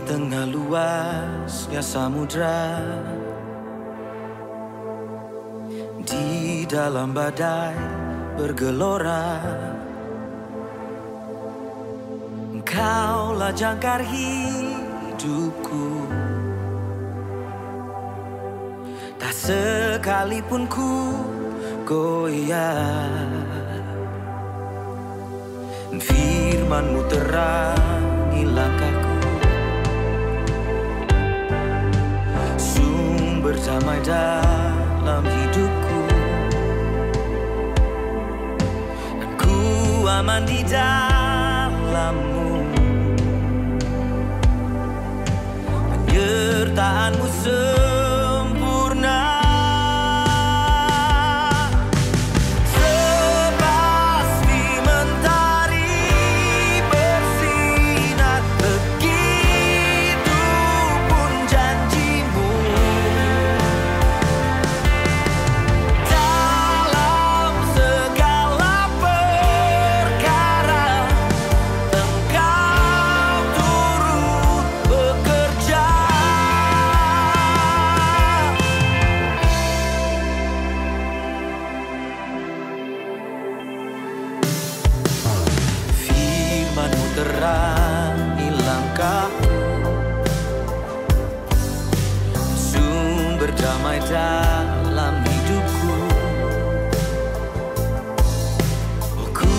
tengah luasnya samudra, di dalam badai bergelora, Engkaulah jangkar hidupku. Tak sekalipun ku goyah, firman-Mu terangi langkahku, sumber damai dalam hidupku, dan ku aman di dalam-Mu. Penyertaan-Mu sempurna, sepasti mentari bersinar, begitu pun janji-Mu. Dalam segala perkara Engkau turut bekerja. Firman-Mu terangi langkahku, sumber damai dalam hidupku. Oh, ku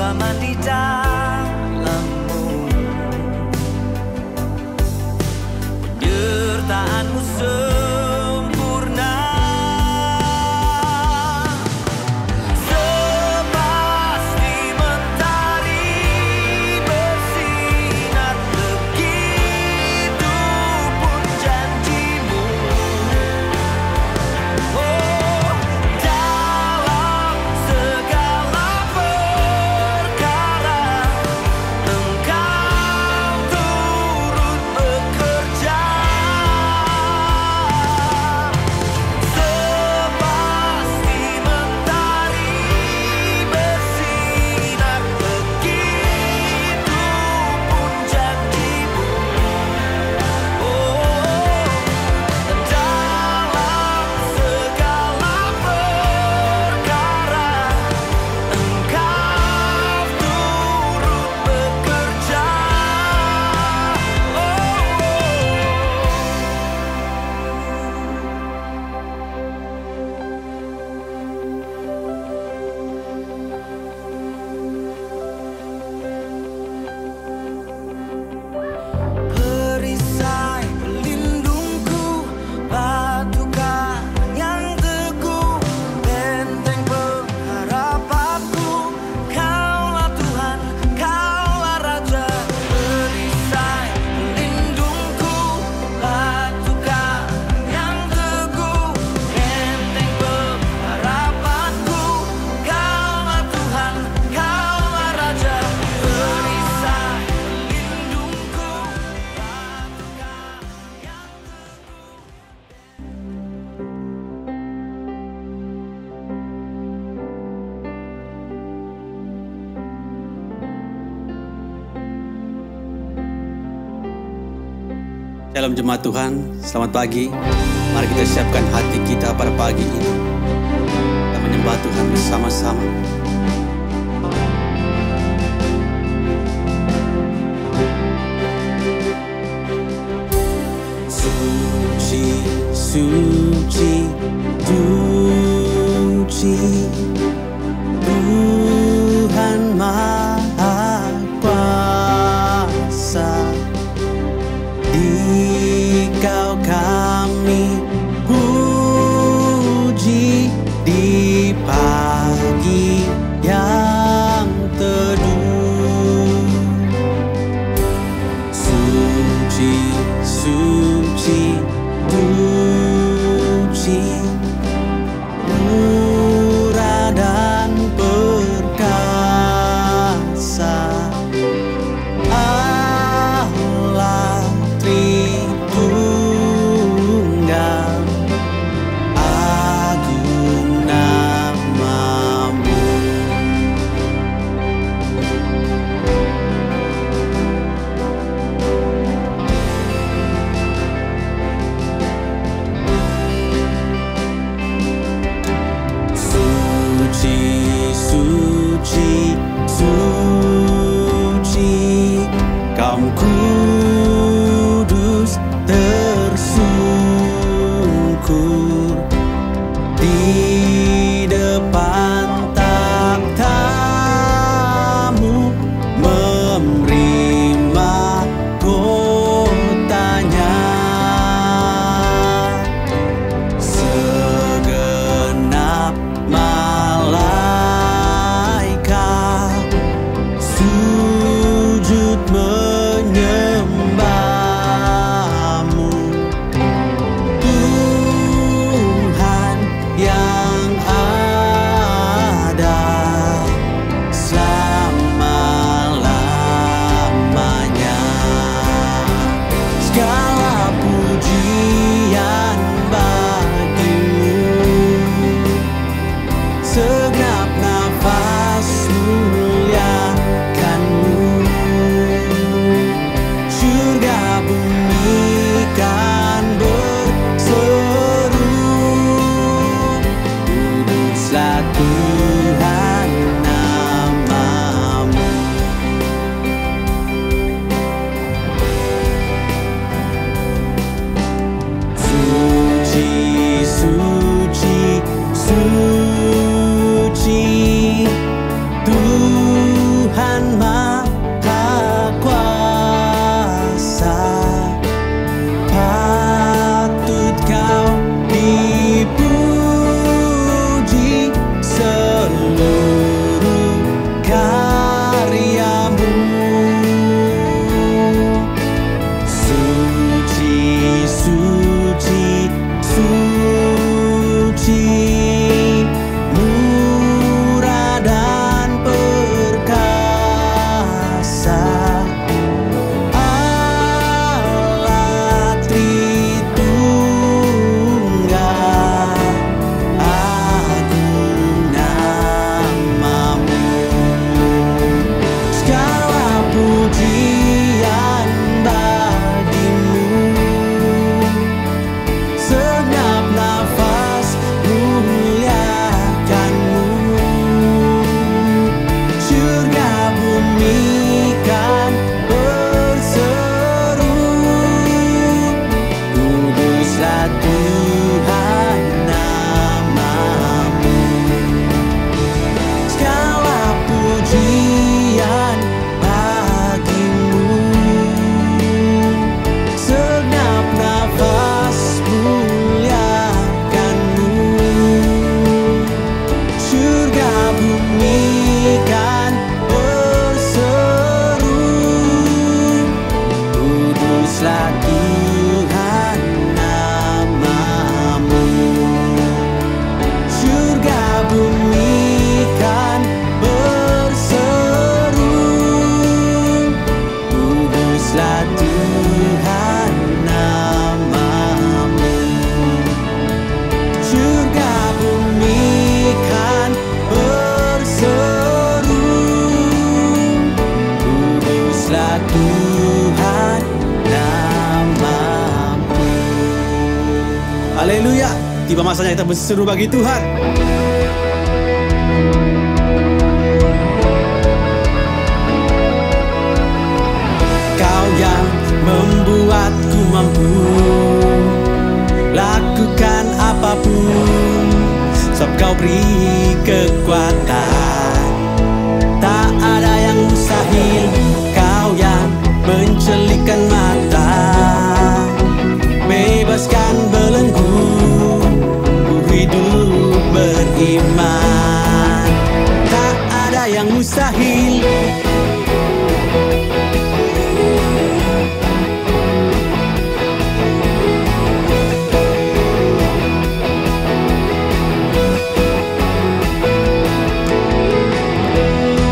aman di dalam-Mu. Penyertaan-Mu sempurna, sepasti mentari bersinar, begitu pun janji-Mu. Oh, dalam segala perkara Engkau turut bekerja. Sepasti mentari bersinar, begitu pun janji-Mu. Oh, dalam segala perkara Engkau turut bekerja. Perisai pelindungku, batu karang yang teguh, benteng pengharapanku. Kaulah Tuhan, Kaulah Raja. Perisai pelindungku, batu karang yang teguh, benteng pengharapanku. Kaulah Tuhan, Kaulah Raja. Perisai pelindungku, batu karang yang Shalom jemaat Tuhan, selamat pagi. Mari kita siapkan hati kita pada pagi ini. Kita menyembah Tuhan bersama-sama. Suci, suci, suci, Tuhan Maha Kuasa. Dikau kami puji di pagi Harum kudus tersungkur di depan takhtamu, menerima kotanya. Segenap malaikat sujud menyembahmu, Tuhan yang ada selama-lamanya. Segala pujian bagimu, segenap nafas muliakanmu. Surga bumi kan berseru, kuduslah Tuhan namamu. Suci, suci, suci, Tuhan Maha Kuasa. Patut kau dipuji seluruh karyamu. Suci, suci, suci, murah dan perkasa, Allah Tritunggal, agung namamu. Segala pujian bagimu, segenap nafas muliakanmu. Surga bumi kan berseru, kuduslah Tuhan namamu. Segala pujian bagimu, segenap nafas muliakanmu. Surga bumi kan berseru, kuduslah Tuhan namamu. Surga bumi kan berseru, kuduslah Tuhan namamu. Surga bumi kan berseru, kuduslah Tuhan namamu. Haleluya, tiba masanya kita berseru bagi Tuhan. Kau yang membuatku mampu lakukan apapun, sebab kau beri kekuatan. Tak ada yang mustahil. Kau yang mencelikkan mata, bebaskan belenggu, ku hidup beriman. Tak ada yang mustahil.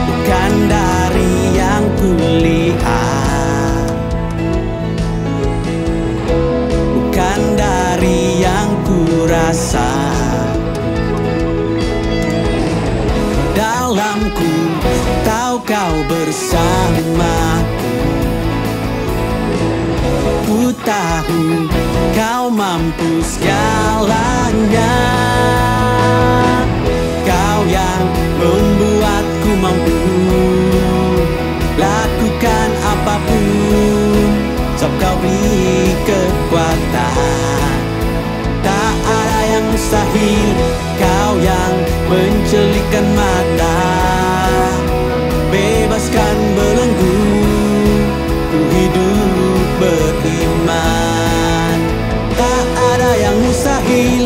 Bukan dari yang kulihat, bukan dari yang kurasa. Dalamku tahu kau bersamaku, ku tahu kau mampu segalanya. Kau yang membuatku mampu lakukan apapun, kekuatan. Tak ada yang mustahil, Kau yang mencelikkan mata, bebaskan belenggu, ku hidup beriman. Tak ada yang mustahil.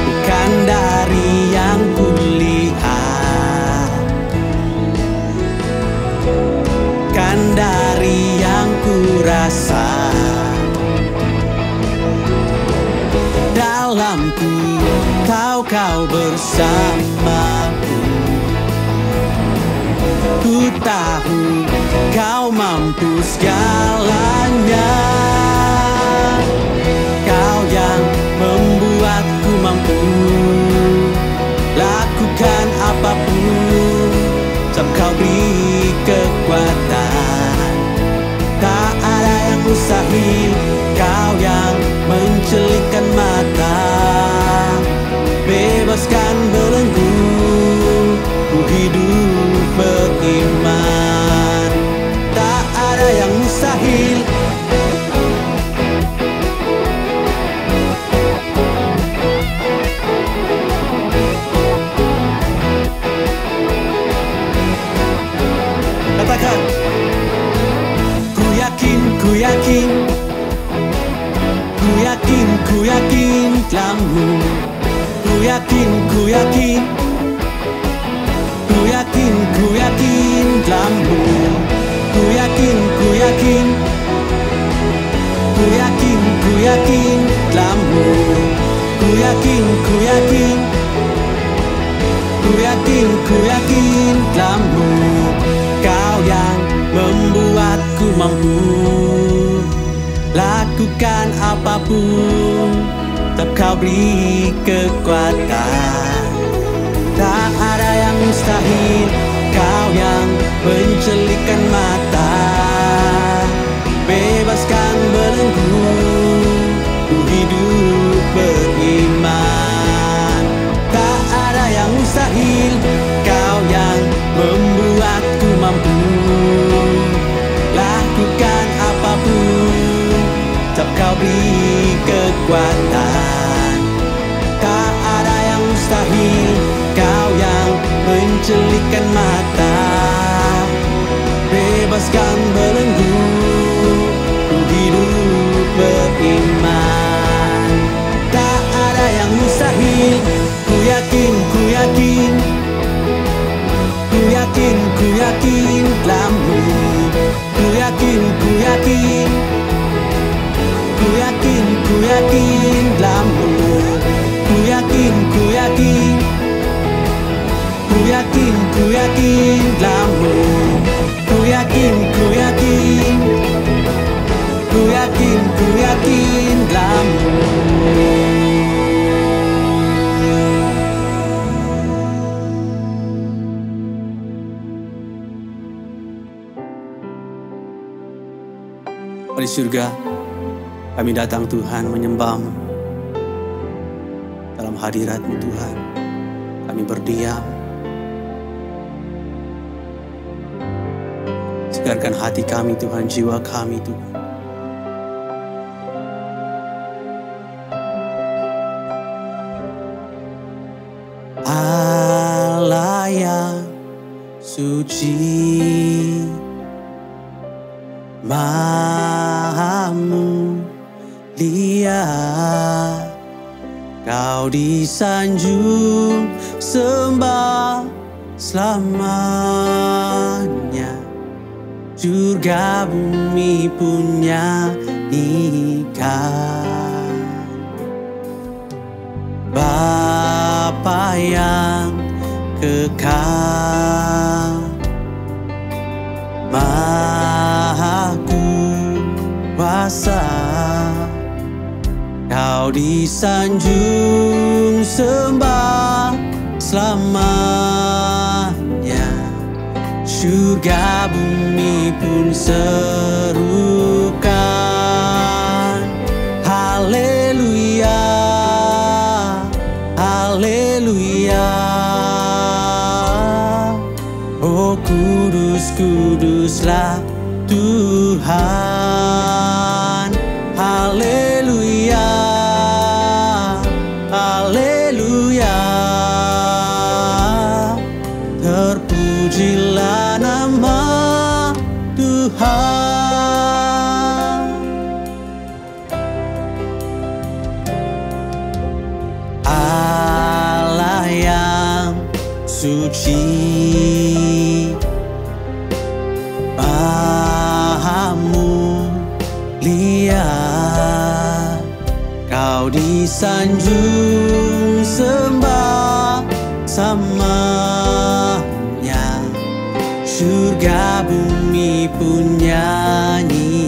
Bukan dari yang kulihat, bukan dari yang kurasa. Dalamku tahu Kau bersamaku, ku tahu Kau mampu segalanya. Kau yang membuatku mampu lakukan apapun, sebab Kau beri kekuatan. Tak ada yang mustahil, Kau yang mencelikkan mata, bebaskan belenggu, ku hidup beriman. Tak ada yang mustahil. Katakan, ku yakin, ku yakin, ku yakin, ku yakin dalam-Mu. Ku yakin, ku yakin, ku yakin, ku yakin dalam-Mu. Ku yakin, ku yakin, ku yakin, ku yakin dalam-Mu. Ku yakin, ku yakin, ku yakin, ku yakin dalam-Mu. Kau yang membuatku mampu lakukan apapun, tetap Kau beri kekuatan. Tak ada yang mustahil, Kau yang mencelikkan mata, bebaskan belenggu, ku hidup beriman. Tak ada yang mustahil, Kau yang membuatku mampu lakukan apapun, tetap Kau beri kekuatan. Tak ada yang mustahil, Kau yang mencelikkan mata, bebaskan belenggu, ku hidup beriman. Tak ada yang mustahil. Ku yakin, ku yakin, ku yakin, ku yakin dalam-Mu. Ku yakin, ku yakin, ku yakin, ku yakin dalam-Mu. Ku yakin, ku yakin, ku yakin, ku yakin dalam-Mu. Ku yakin, ku yakin, ku yakin, ku yakin dalam-Mu. Di surga, kami datang Tuhan menyembah-Mu. Dalam hadirat-Mu Tuhan, kami berdiam. Segarkan hati kami Tuhan, jiwa kami Tuhan. Allah yang suci, Maha mulia, Kau disanjung sembah selamanya. Surga bumi punya ikan. Bapa yang kekal, Maha kuasa, Kau disanjung sembah selamanya. Surga bumi pun serukan haleluya. kuduslah Tuhan. Haleluya, haleluya. Terpujilah nama Tuhan. Allah yang suci, Maha mulia, Kau disanjung sembah samanya, surga bumi pun nyanyikan.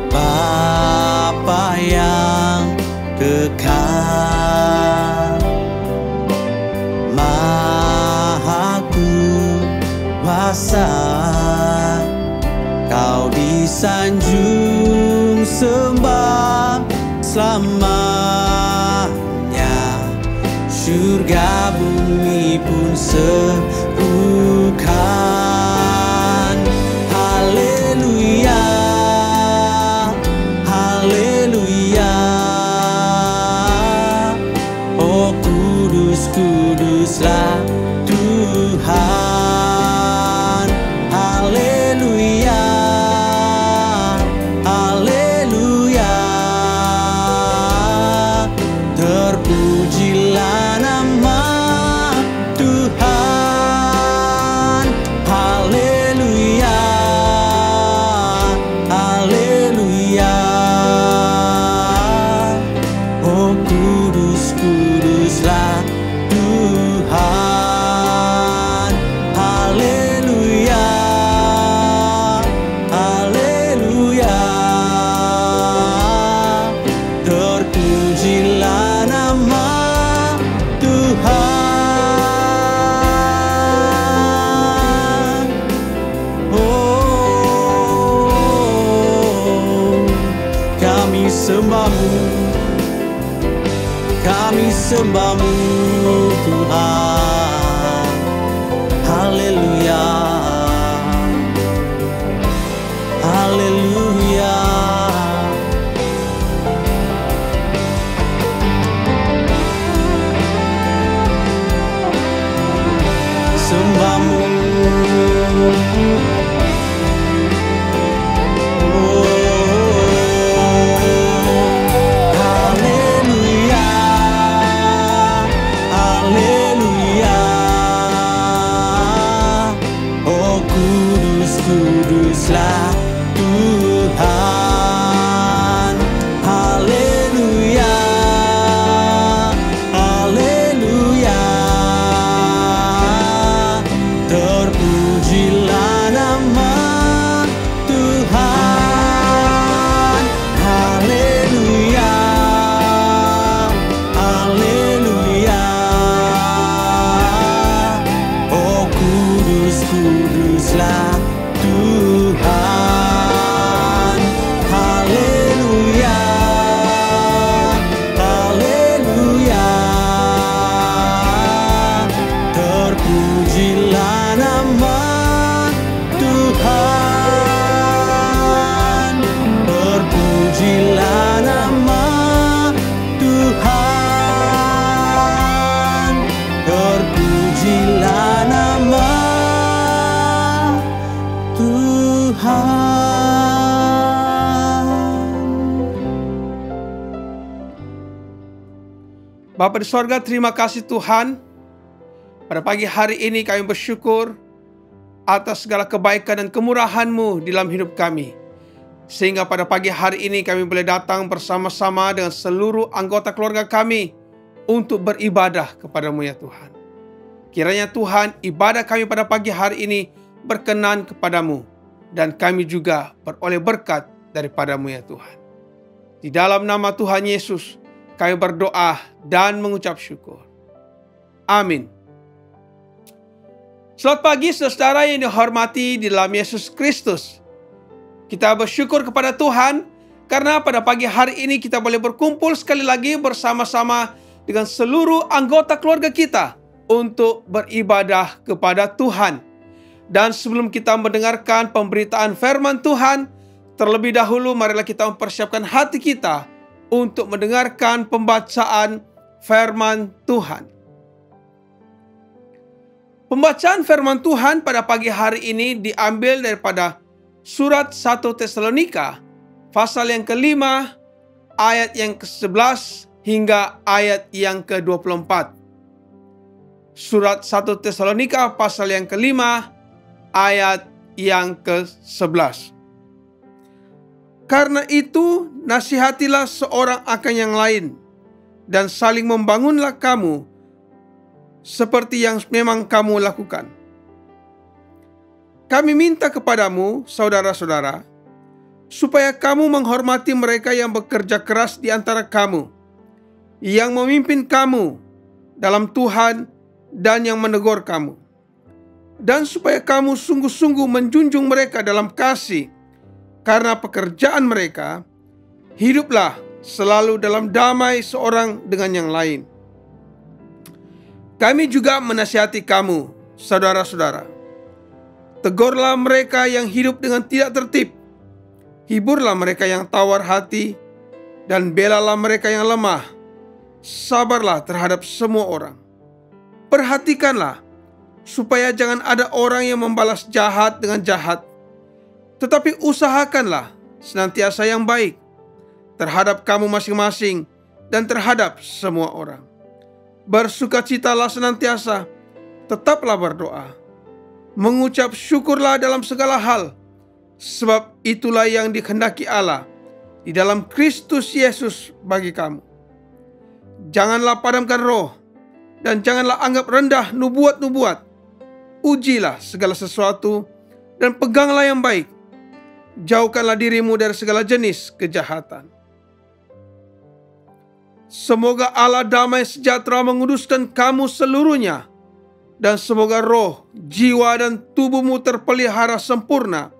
Bapa yang kekal, Maha kuasa, Kau disanjung sembah selamanya, surga bumi pun serukan. Haleluya, haleluya. Oh kudus, kuduslah Tuhan. Haleluya, haleluya. Terpujilah nama Tuhan. Haleluya, haleluya. Oh kudus, kuduslah Tuhan. Haleluya, haleluya. Terpujilah nama Tuhan. Oh, kami sembahmu, kami sembahmu Tuhan. Haleluya, haleluya. Sembahmu, oh, haleluya, haleluya. Oh kudus, kuduslah Tuhan. Haleluya, haleluya. Terpujilah nama Tuhan. Haleluya, haleluya. Oh kudus, kuduslah Tuhan. Haleluya, haleluya. Terpujilah nama Tuhan. Terpujilah nama Tuhan. Terpujilah nama Tuhan. Bapa di sorga, terima kasih Tuhan. Pada pagi hari ini kami bersyukur atas segala kebaikan dan kemurahan-Mu di dalam hidup kami. Sehingga pada pagi hari ini kami boleh datang bersama-sama dengan seluruh anggota keluarga kami untuk beribadah kepada-Mu ya Tuhan. Kiranya Tuhan, ibadah kami pada pagi hari ini berkenan kepada-Mu, dan kami juga beroleh berkat daripada-Mu ya Tuhan. Di dalam nama Tuhan Yesus kami berdoa dan mengucap syukur. Amin. Selamat pagi saudara yang dihormati di dalam Yesus Kristus. Kita bersyukur kepada Tuhan karena pada pagi hari ini kita boleh berkumpul sekali lagi bersama-sama dengan seluruh anggota keluarga kita untuk beribadah kepada Tuhan. Dan sebelum kita mendengarkan pemberitaan firman Tuhan, terlebih dahulu marilah kita mempersiapkan hati kita untuk mendengarkan pembacaan firman Tuhan. Pembacaan firman Tuhan pada pagi hari ini diambil daripada surat 1 Tesalonika, pasal yang ke-5, ayat yang ke-11 hingga ayat yang ke-24. Surat 1 Tesalonika, pasal yang ke-5, ayat yang ke-11. Karena itu, nasihatilah seorang akan yang lain, dan saling membangunlah kamu, seperti yang memang kamu lakukan. Kami minta kepadamu, saudara-saudara, supaya kamu menghormati mereka yang bekerja keras di antara kamu, yang memimpin kamu dalam Tuhan dan yang menegur kamu. Dan supaya kamu sungguh-sungguh menjunjung mereka dalam kasih, karena pekerjaan mereka. Hiduplah selalu dalam damai seorang dengan yang lain. Kami juga menasihati kamu, saudara-saudara. Tegurlah mereka yang hidup dengan tidak tertib. Hiburlah mereka yang tawar hati, dan belalah mereka yang lemah. Sabarlah terhadap semua orang. Perhatikanlah, supaya jangan ada orang yang membalas jahat dengan jahat. Tetapi usahakanlah senantiasa yang baik terhadap kamu masing-masing dan terhadap semua orang. Bersukacitalah senantiasa, tetaplah berdoa. Mengucap syukurlah dalam segala hal, sebab itulah yang dikehendaki Allah di dalam Kristus Yesus bagi kamu. Janganlah padamkan roh, dan janganlah anggap rendah nubuat-nubuat. Ujilah segala sesuatu, dan peganglah yang baik. Jauhkanlah dirimu dari segala jenis kejahatan. Semoga Allah damai sejahtera menguduskan kamu seluruhnya, dan semoga roh, jiwa, dan tubuhmu terpelihara sempurna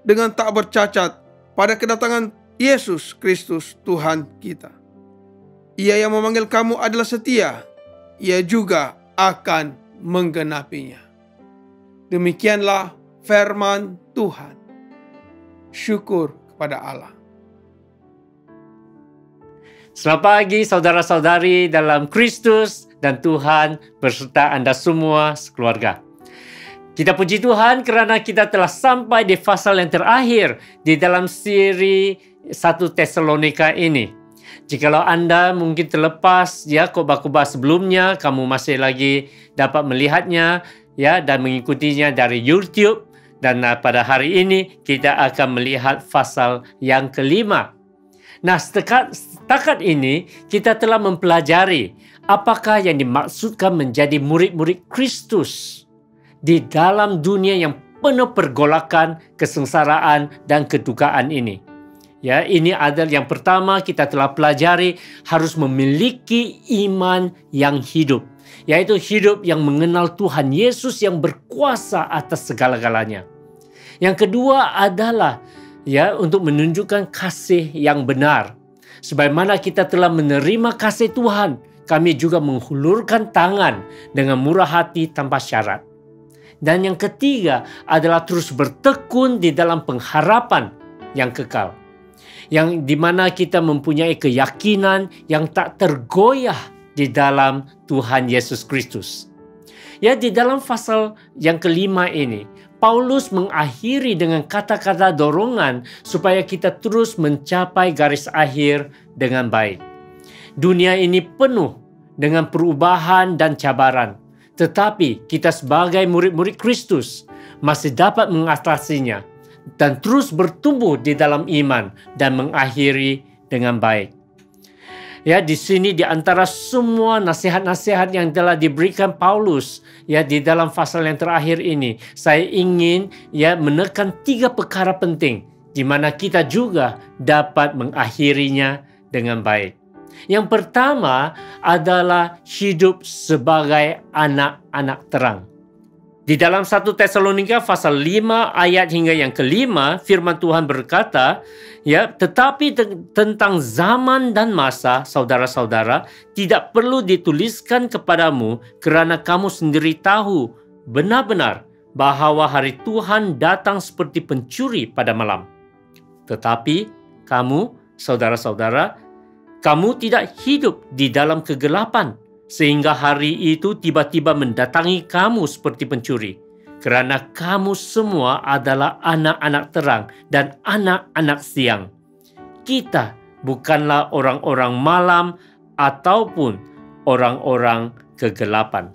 dengan tak bercacat pada kedatangan Yesus Kristus Tuhan kita. Ia yang memanggil kamu adalah setia, Ia juga akan menggenapinya. Demikianlah firman Tuhan. Syukur kepada Allah. Selamat pagi saudara-saudari dalam Kristus dan Tuhan berserta Anda semua sekeluarga. Kita puji Tuhan kerana kita telah sampai di fasal yang terakhir di dalam siri 1 Tesalonika ini. Jikalau Anda mungkin terlepas ya khotbah-khotbah sebelumnya, kamu masih lagi dapat melihatnya ya dan mengikutinya dari YouTube, dan pada hari ini kita akan melihat fasal yang ke-5. Nah, setakat ini kita telah mempelajari apakah yang dimaksudkan menjadi murid-murid Kristus di dalam dunia yang penuh pergolakan, kesengsaraan, dan kedukaan ini. Ya, ini adalah yang pertama kita telah pelajari, harus memiliki iman yang hidup, yaitu hidup yang mengenal Tuhan Yesus yang berkuasa atas segala-galanya. Yang kedua adalah ya untuk menunjukkan kasih yang benar. Sebagaimana kita telah menerima kasih Tuhan, kami juga menghulurkan tangan dengan murah hati tanpa syarat. Dan yang ketiga adalah terus bertekun di dalam pengharapan yang kekal, yang dimana kita mempunyai keyakinan yang tak tergoyah di dalam Tuhan Yesus Kristus. Ya, di dalam pasal yang ke-5 ini, Paulus mengakhiri dengan kata-kata dorongan supaya kita terus mencapai garis akhir dengan baik. Dunia ini penuh dengan perubahan dan cabaran, tetapi kita sebagai murid-murid Kristus masih dapat mengatasinya dan terus bertumbuh di dalam iman dan mengakhiri dengan baik. Ya, di sini di antara semua nasihat-nasihat yang telah diberikan Paulus ya di dalam pasal yang terakhir ini, saya ingin ya menekan 3 perkara penting di mana kita juga dapat mengakhirinya dengan baik. Yang pertama adalah hidup sebagai anak-anak terang. Di dalam 1 Tesalonika pasal 5 ayat hingga yang kelima, firman Tuhan berkata, ya, tetapi tentang zaman dan masa, saudara-saudara, tidak perlu dituliskan kepadamu kerana kamu sendiri tahu benar-benar bahawa hari Tuhan datang seperti pencuri pada malam. Tetapi kamu, saudara-saudara, kamu tidak hidup di dalam kegelapan, sehingga hari itu tiba-tiba mendatangi kamu seperti pencuri. Kerana kamu semua adalah anak-anak terang dan anak-anak siang. Kita bukanlah orang-orang malam ataupun orang-orang kegelapan.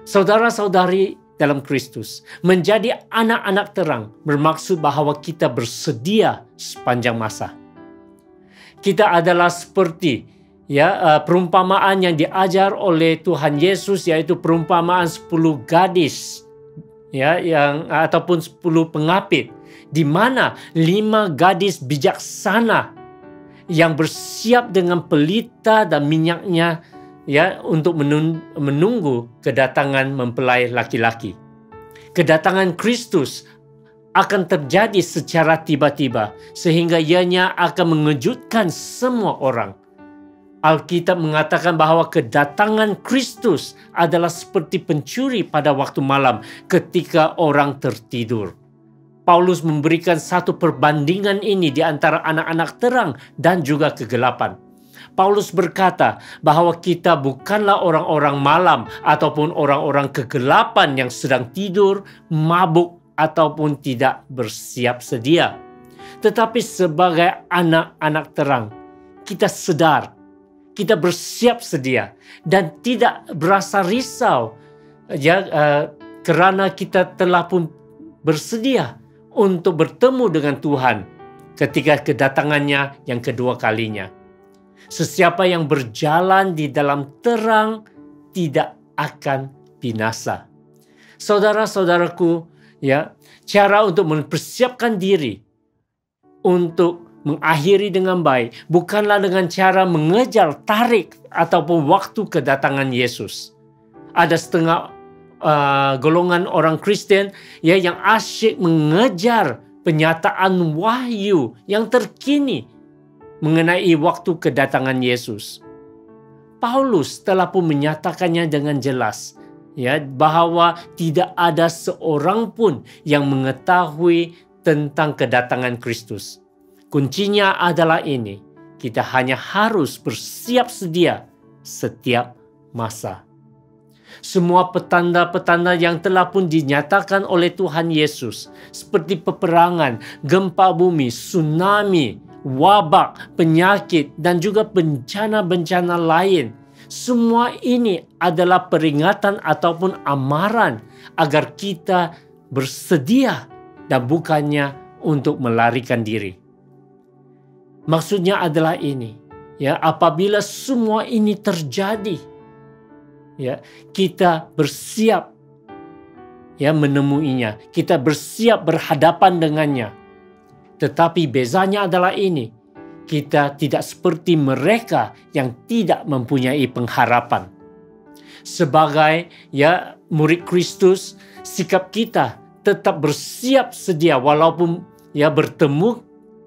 Saudara-saudari dalam Kristus, menjadi anak-anak terang bermaksud bahawa kita bersedia sepanjang masa. Kita adalah seperti perumpamaan yang diajar oleh Tuhan Yesus, yaitu perumpamaan 10 gadis ataupun 10 pengapit, di mana 5 gadis bijaksana yang bersiap dengan pelita dan minyaknya untuk menunggu kedatangan mempelai laki-laki. Kedatangan Kristus akan terjadi secara tiba-tiba sehingga ianya akan mengejutkan semua orang. Alkitab mengatakan bahawa kedatangan Kristus adalah seperti pencuri pada waktu malam ketika orang tertidur. Paulus memberikan satu perbandingan ini di antara anak-anak terang dan juga kegelapan. Paulus berkata bahawa kita bukanlah orang-orang malam ataupun orang-orang kegelapan yang sedang tidur, mabuk ataupun tidak bersiap sedia. Tetapi sebagai anak-anak terang, kita sedar, kita bersiap sedia dan tidak berasa risau kerana kita telah pun bersedia untuk bertemu dengan Tuhan ketika kedatangannya yang kedua kalinya. Sesiapa yang berjalan di dalam terang tidak akan binasa. Saudara-saudaraku, cara untuk mempersiapkan diri untuk mengakhiri dengan baik bukanlah dengan cara mengejar tarik ataupun waktu kedatangan Yesus. Ada setengah golongan orang Kristen yang asyik mengejar penyataan wahyu yang terkini mengenai waktu kedatangan Yesus. Paulus telah pun menyatakannya dengan jelas bahawa tidak ada seorang pun yang mengetahui tentang kedatangan Kristus. Kuncinya adalah ini, kita hanya harus bersiap sedia setiap masa. Semua petanda-petanda yang telah pun dinyatakan oleh Tuhan Yesus, seperti peperangan, gempa bumi, tsunami, wabak, penyakit, dan juga bencana-bencana lain, semua ini adalah peringatan ataupun amaran agar kita bersedia dan bukannya untuk melarikan diri. Maksudnya adalah ini, apabila semua ini terjadi, kita bersiap menemuinya, kita bersiap berhadapan dengannya. Tetapi bezanya adalah ini, kita tidak seperti mereka yang tidak mempunyai pengharapan. Sebagai murid Kristus, sikap kita tetap bersiap sedia walaupun bertemu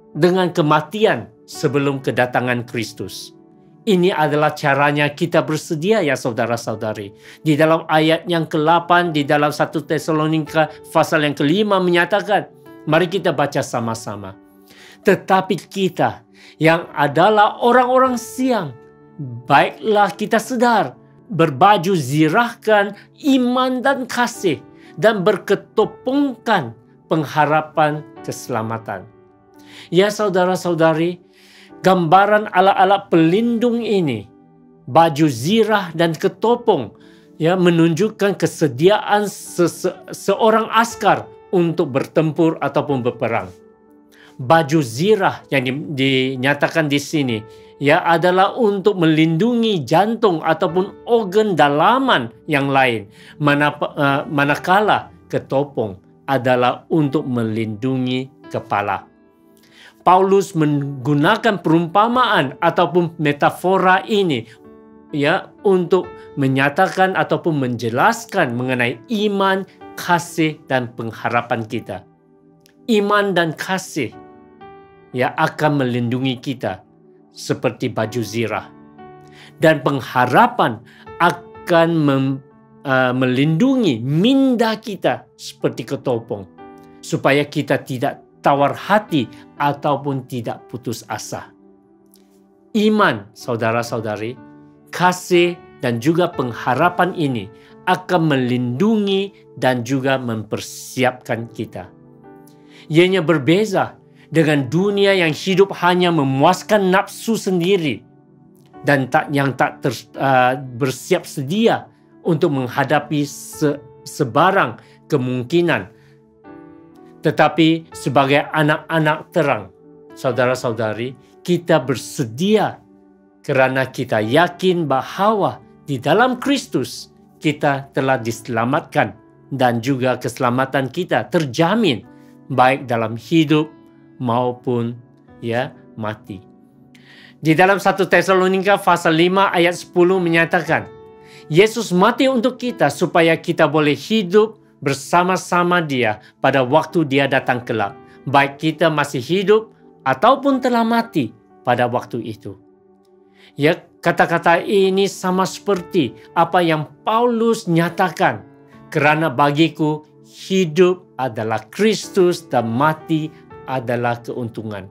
dengan kematian sebelum kedatangan Kristus. Ini adalah caranya kita bersedia saudara-saudari. Di dalam ayat yang ke-8 di dalam 1 Tesalonika pasal yang ke-5 menyatakan, mari kita baca sama-sama. Tetapi kita yang adalah orang-orang siang, baiklah kita sedar, berbaju zirahkan iman dan kasih dan berketopongkan pengharapan keselamatan. Saudara-saudari, gambaran alat-alat pelindung ini, baju zirah dan ketopong, menunjukkan kesediaan seorang askar untuk bertempur ataupun berperang. Baju zirah yang dinyatakan di sini, adalah untuk melindungi jantung ataupun organ dalaman yang lain, manakala ketopong adalah untuk melindungi kepala. Paulus menggunakan perumpamaan ataupun metafora ini ya untuk menyatakan ataupun menjelaskan mengenai iman, kasih dan pengharapan kita. Iman dan kasih ya akan melindungi kita seperti baju zirah, dan pengharapan akan melindungi minda kita seperti ketopong, supaya kita tidak tawar hati ataupun tidak putus asa. Iman, saudara-saudari, kasih dan juga pengharapan ini akan melindungi dan juga mempersiapkan kita. Ianya berbeza dengan dunia yang hidup hanya memuaskan nafsu sendiri dan yang tak bersiap sedia untuk menghadapi sebarang kemungkinan. Tetapi sebagai anak-anak terang, saudara-saudari, kita bersedia kerana kita yakin bahawa di dalam Kristus kita telah diselamatkan dan juga keselamatan kita terjamin baik dalam hidup maupun mati. Di dalam 1 Tesalonika pasal 5 ayat 10 menyatakan, Yesus mati untuk kita supaya kita boleh hidup bersama-sama Dia pada waktu Dia datang kelak, baik kita masih hidup ataupun telah mati pada waktu itu. Ya, kata-kata ini sama seperti apa yang Paulus nyatakan, kerana bagiku hidup adalah Kristus dan mati adalah keuntungan.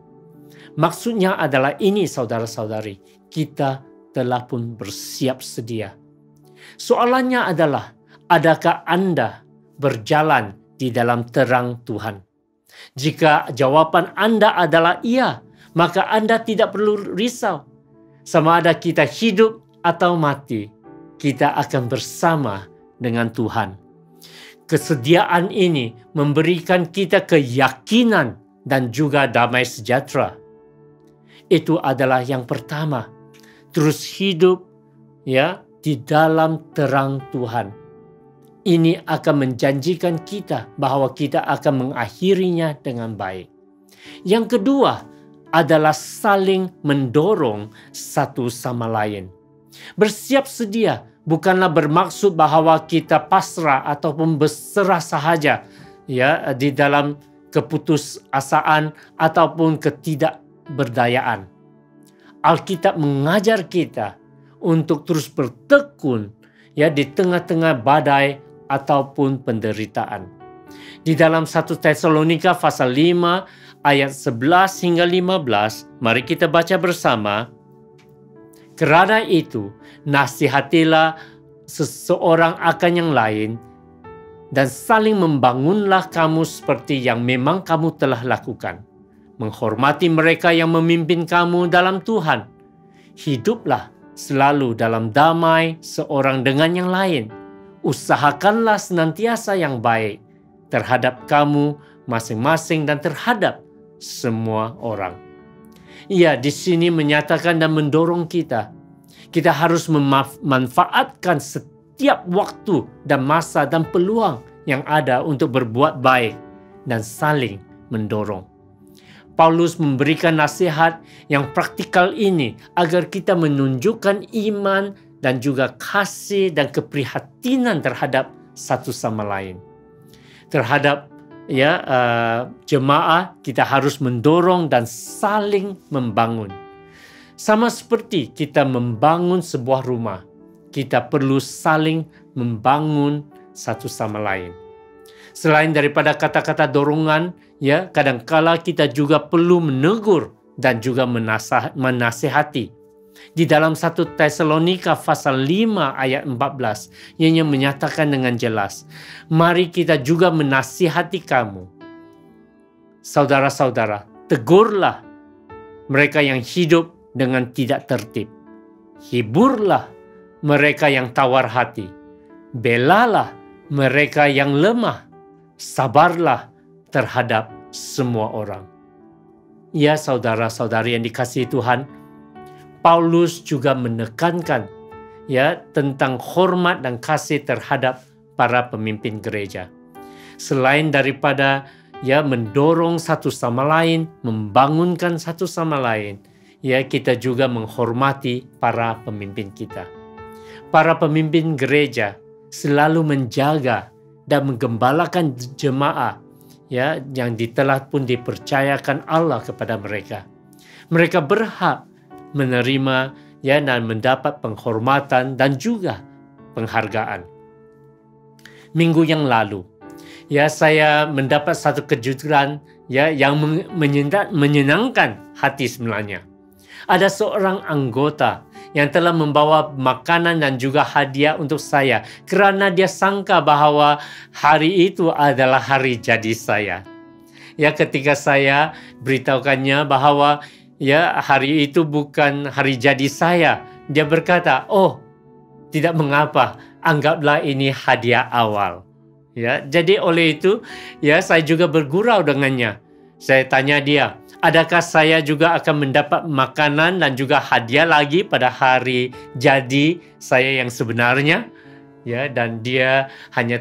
Maksudnya adalah ini, saudara-saudari, kita telah pun bersiap sedia. Soalannya adalah, adakah Anda berjalan di dalam terang Tuhan? Jika jawapan Anda adalah iya, maka Anda tidak perlu risau. Sama ada kita hidup atau mati, kita akan bersama dengan Tuhan. Kesediaan ini memberikan kita keyakinan dan juga damai sejahtera. Itu adalah yang pertama. Terus hidup di dalam terang Tuhan. Ini akan menjanjikan kita bahawa kita akan mengakhirinya dengan baik. Yang kedua adalah saling mendorong satu sama lain. Bersiap sedia bukanlah bermaksud bahawa kita pasrah ataupun berserah sahaja di dalam keputusasaan ataupun ketidakberdayaan. Alkitab mengajar kita untuk terus bertekun di tengah-tengah badai ataupun penderitaan. Di dalam 1 Tesalonika pasal 5 ayat 11 hingga 15, mari kita baca bersama. Kerana itu, nasihatilah seseorang akan yang lain dan saling membangunlah kamu seperti yang memang kamu telah lakukan. Menghormati mereka yang memimpin kamu dalam Tuhan. Hiduplah selalu dalam damai seorang dengan yang lain. Usahakanlah senantiasa yang baik terhadap kamu masing-masing dan terhadap semua orang. Ia di sini menyatakan dan mendorong kita. Kita harus memanfaatkan setiap waktu dan masa dan peluang yang ada untuk berbuat baik dan saling mendorong. Paulus memberikan nasihat yang praktikal ini agar kita menunjukkan iman dan juga kasih dan keprihatinan terhadap satu sama lain. Terhadap jemaah, kita harus mendorong dan saling membangun. Sama seperti kita membangun sebuah rumah, kita perlu saling membangun satu sama lain. Selain daripada kata-kata dorongan, kadangkala kita juga perlu menegur dan juga menasihati. Di dalam 1 Tesalonika pasal 5 ayat 14, ianya menyatakan dengan jelas, mari kita juga menasihati kamu. Saudara-saudara, tegurlah mereka yang hidup dengan tidak tertib. Hiburlah mereka yang tawar hati. Belalah mereka yang lemah. Sabarlah terhadap semua orang. Ya, saudara-saudari yang dikasihi Tuhan, Paulus juga menekankan tentang hormat dan kasih terhadap para pemimpin gereja. Selain daripada mendorong satu sama lain, membangunkan satu sama lain, kita juga menghormati para pemimpin kita. para pemimpin gereja selalu menjaga dan menggembalakan jemaat ya yang telah pun dipercayakan Allah kepada mereka. Mereka berhak menerima ya dan mendapat penghormatan dan juga penghargaan. Minggu yang lalu ya saya mendapat satu kejutan ya yang menyenangkan hati sebenarnya. Ada seorang anggota yang telah membawa makanan dan juga hadiah untuk saya kerana dia sangka bahawa hari itu adalah hari jadi saya. Ya, ketika saya beritahukannya bahawa ya hari itu bukan hari jadi saya, dia berkata, "Oh, tidak mengapa, anggaplah ini hadiah awal." Ya, jadi oleh itu ya saya juga bergurau dengannya. Saya tanya dia, adakah saya juga akan mendapat makanan dan juga hadiah lagi pada hari jadi saya yang sebenarnya? Ya, dan dia hanya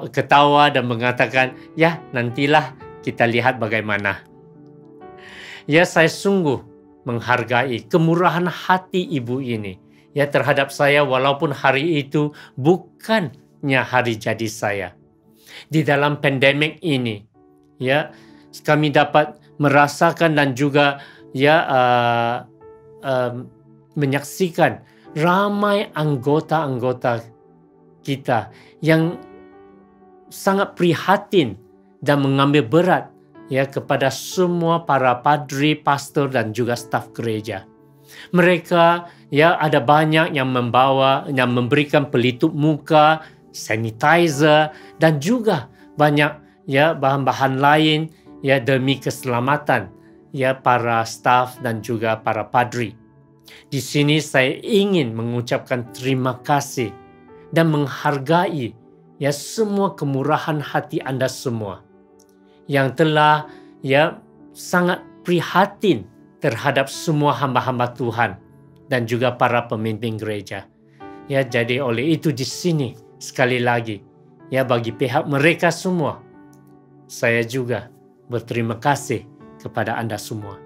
ketawa dan mengatakan, "Ya, nantilah kita lihat bagaimana." Ya, saya sungguh menghargai kemurahan hati ibu ini ya terhadap saya walaupun hari itu bukannya hari jadi saya. Di dalam pandemik ini, ya kami dapat merasakan dan juga ya menyaksikan ramai anggota-anggota kita yang sangat prihatin dan mengambil berat ya kepada semua para padri, pastor dan juga staf gereja. Mereka ya ada banyak yang memberikan pelitup muka, sanitizer dan juga banyak ya bahan-bahan lain ya demi keselamatan ya para staf dan juga para padri. Di sini saya ingin mengucapkan terima kasih dan menghargai ya semua kemurahan hati anda semua yang telah ya sangat prihatin terhadap semua hamba-hamba Tuhan dan juga para pemimpin gereja. Ya, jadi oleh itu di sini sekali lagi ya bagi pihak mereka semua saya juga berterima kasih kepada anda semua.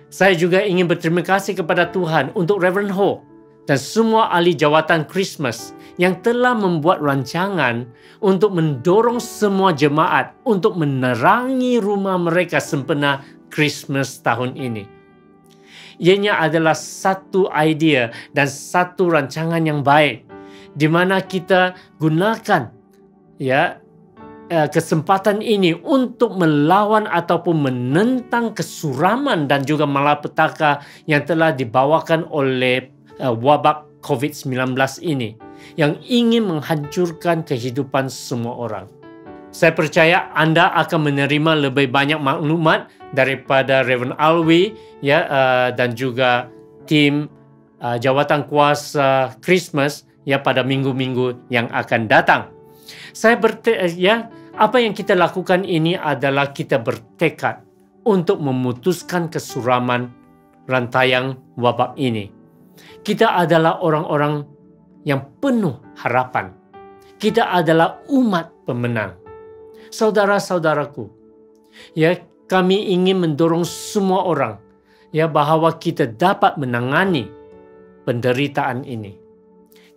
Saya juga ingin berterima kasih kepada Tuhan untuk Reverend Ho dan semua ahli jawatan Christmas yang telah membuat rancangan untuk mendorong semua jemaat untuk menerangi rumah mereka sempena Christmas tahun ini. Ianya adalah satu idea dan satu rancangan yang baik di mana kita gunakan ya kesempatan ini untuk melawan ataupun menentang kesuraman dan juga malapetaka yang telah dibawakan oleh wabak COVID-19 ini yang ingin menghancurkan kehidupan semua orang. Saya percaya anda akan menerima lebih banyak maklumat daripada Reverend Alwi ya dan juga tim jawatan kuasa Christmas ya pada minggu-minggu yang akan datang. Apa yang kita lakukan ini adalah kita bertekad untuk memutuskan kesuraman rantaian wabak ini. Kita adalah orang-orang yang penuh harapan. Kita adalah umat pemenang. Saudara-saudaraku, ya kami ingin mendorong semua orang ya bahawa kita dapat menangani penderitaan ini.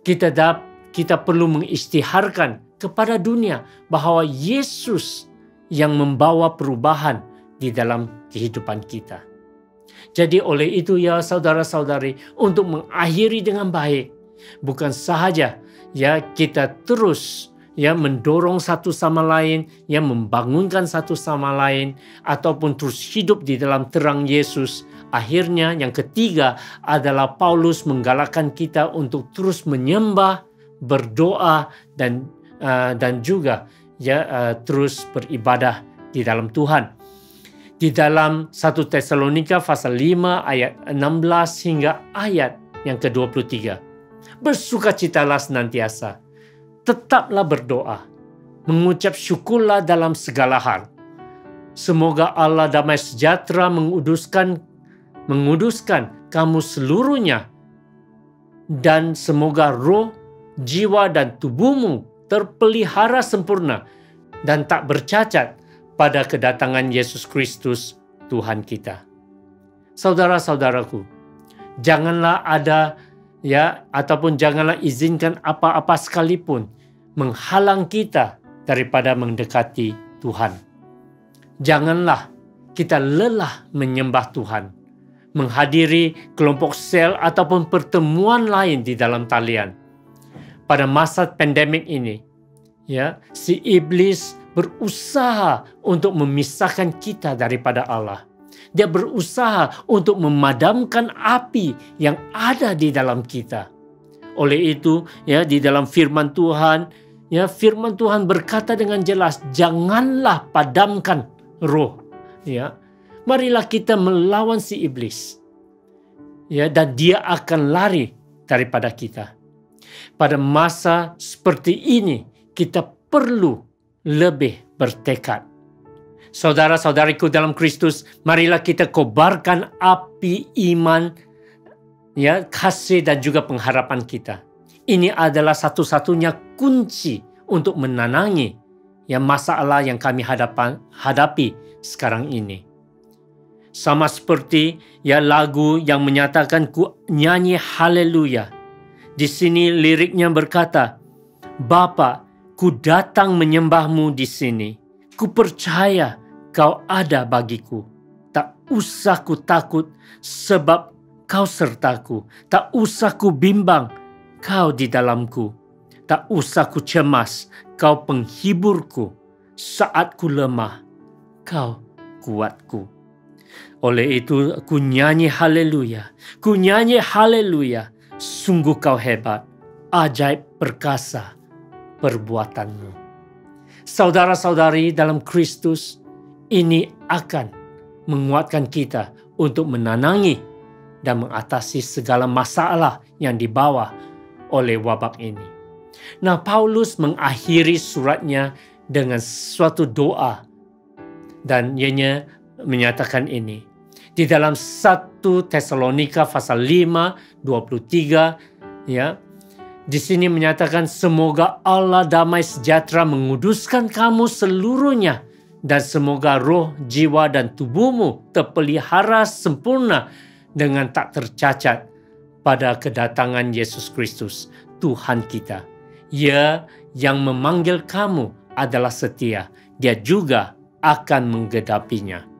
Kita perlu mengisytiharkan kepada dunia bahawa Yesus yang membawa perubahan di dalam kehidupan kita. Jadi oleh itu ya saudara-saudari, untuk mengakhiri dengan baik, bukan sahaja ya kita terus ya mendorong satu sama lain, ya membangunkan satu sama lain ataupun terus hidup di dalam terang Yesus. Akhirnya yang ketiga adalah Paulus menggalakkan kita untuk terus menyembah, berdoa dan juga terus beribadah di dalam Tuhan. Di dalam 1 Tesalonika pasal 5 ayat 16 hingga ayat yang ke-23. Bersukacitalah senantiasa, tetaplah berdoa, mengucap syukurlah dalam segala hal. Semoga Allah damai sejahtera menguduskan kamu seluruhnya, dan semoga roh, jiwa dan tubuhmu terpelihara sempurna dan tak bercacat pada kedatangan Yesus Kristus Tuhan kita. Saudara-saudaraku, janganlah ada ya, ataupun janganlah izinkan apa-apa sekalipun menghalang kita daripada mendekati Tuhan. Janganlah kita lelah menyembah Tuhan, menghadiri kelompok sel ataupun pertemuan lain di dalam talian. Pada masa pandemik ini, ya, si iblis berusaha untuk memisahkan kita daripada Allah. Dia berusaha untuk memadamkan api yang ada di dalam kita. Oleh itu, ya, di dalam firman Tuhan, ya, firman Tuhan berkata dengan jelas, janganlah padamkan roh. Ya, marilah kita melawan si iblis. Ya, dan dia akan lari daripada kita. Pada masa seperti ini, kita perlu lebih bertekad. Saudara-saudariku dalam Kristus, marilah kita kobarkan api iman, ya, kasih dan juga pengharapan kita. Ini adalah satu-satunya kunci untuk menenangi ya masalah yang kami hadapi sekarang ini. Sama seperti ya lagu yang menyatakan ku nyanyi haleluya. Di sini liriknya berkata, Bapa, ku datang menyembahmu di sini. Ku percaya kau ada bagiku. Tak usah ku takut sebab kau sertaku. Tak usah ku bimbang, kau di dalamku. Tak usah ku cemas, kau penghiburku. Saat ku lemah, kau kuatku. Oleh itu ku nyanyi haleluya. Ku nyanyi haleluya. Sungguh kau hebat, ajaib perkasa perbuatanmu. Saudara-saudari dalam Kristus, ini akan menguatkan kita untuk menenangi dan mengatasi segala masalah yang dibawa oleh wabak ini. Nah, Paulus mengakhiri suratnya dengan suatu doa dan ianya menyatakan ini. Di dalam 1 Tesalonika pasal 5, 23, ya, di sini menyatakan semoga Allah damai sejahtera menguduskan kamu seluruhnya dan semoga roh, jiwa dan tubuhmu terpelihara sempurna dengan tak tercacat pada kedatangan Yesus Kristus, Tuhan kita. Ia yang memanggil kamu adalah setia. Dia juga akan menggenapinya.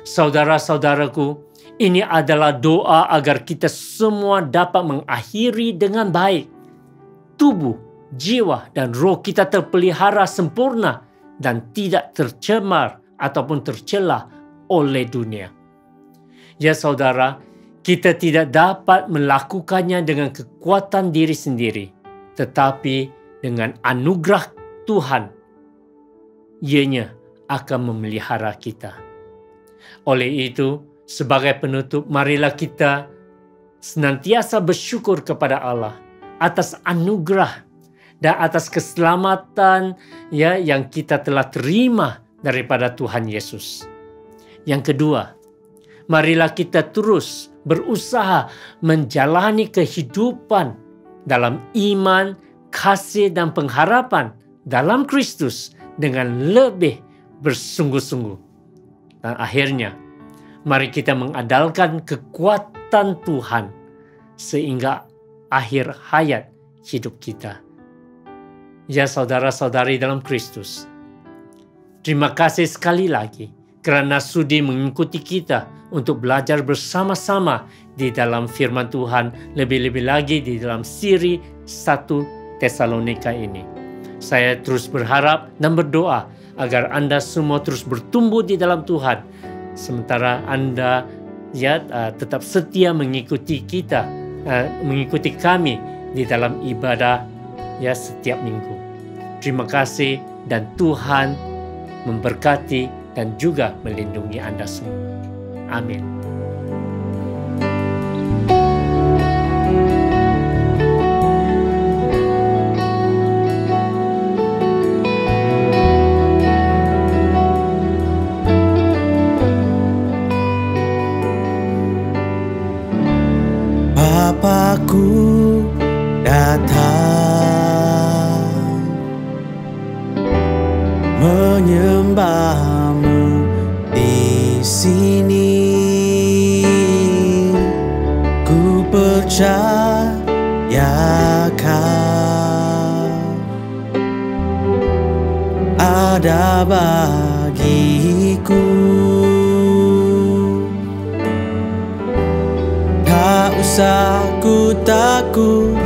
Saudara-saudaraku, ini adalah doa agar kita semua dapat mengakhiri dengan baik. Tubuh, jiwa, dan roh kita terpelihara sempurna dan tidak tercemar ataupun tercela oleh dunia. Ya saudara, kita tidak dapat melakukannya dengan kekuatan diri sendiri, tetapi dengan anugerah Tuhan, ianya akan memelihara kita. Oleh itu, sebagai penutup, marilah kita senantiasa bersyukur kepada Allah atas anugerah dan atas keselamatan ya yang kita telah terima daripada Tuhan Yesus. Yang kedua, marilah kita terus berusaha menjalani kehidupan dalam iman, kasih dan pengharapan dalam Kristus dengan lebih bersungguh-sungguh. Dan akhirnya, mari kita mengandalkan kekuatan Tuhan sehingga akhir hayat hidup kita. Ya saudara-saudari dalam Kristus, terima kasih sekali lagi kerana sudi mengikuti kita untuk belajar bersama-sama di dalam firman Tuhan, lebih-lebih lagi di dalam siri 1 Tesalonika ini. Saya terus berharap dan berdoa agar Anda semua terus bertumbuh di dalam Tuhan, sementara Anda ya tetap setia mengikuti kita, mengikuti kami di dalam ibadah ya setiap minggu. Terima kasih dan Tuhan memberkati dan juga melindungi Anda semua. Amin. Bapakku datang menyembahmu di sini. Ku percaya ya Kau ada bagiku. Tak usah ku takut,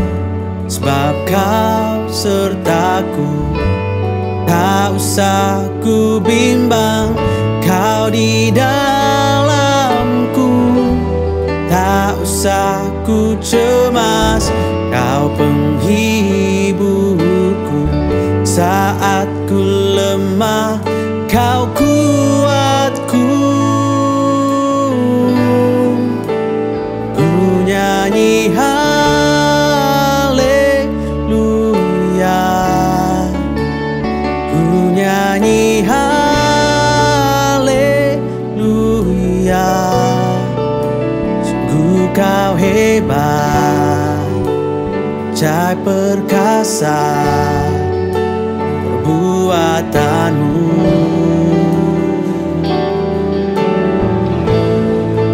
sebab Kau sertaku. Tak usah ku bimbang, Kau di dalamku. Tak usah ku cemas, Kau penghiburku. Saat ku lemah, Kau kuatku. Ku nyanyi haleluya, ku nyanyi haleluya. Sungguh Kau hebat, ajaib perkasa perbuatanmu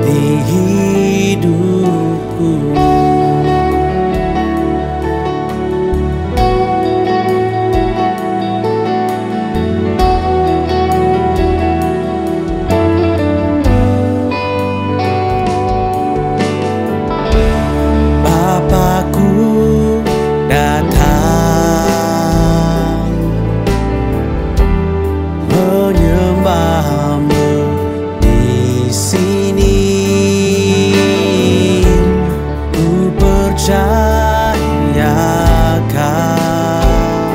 di hidupku. Bapakku datang menyembahmu di sini. Ku percaya Kau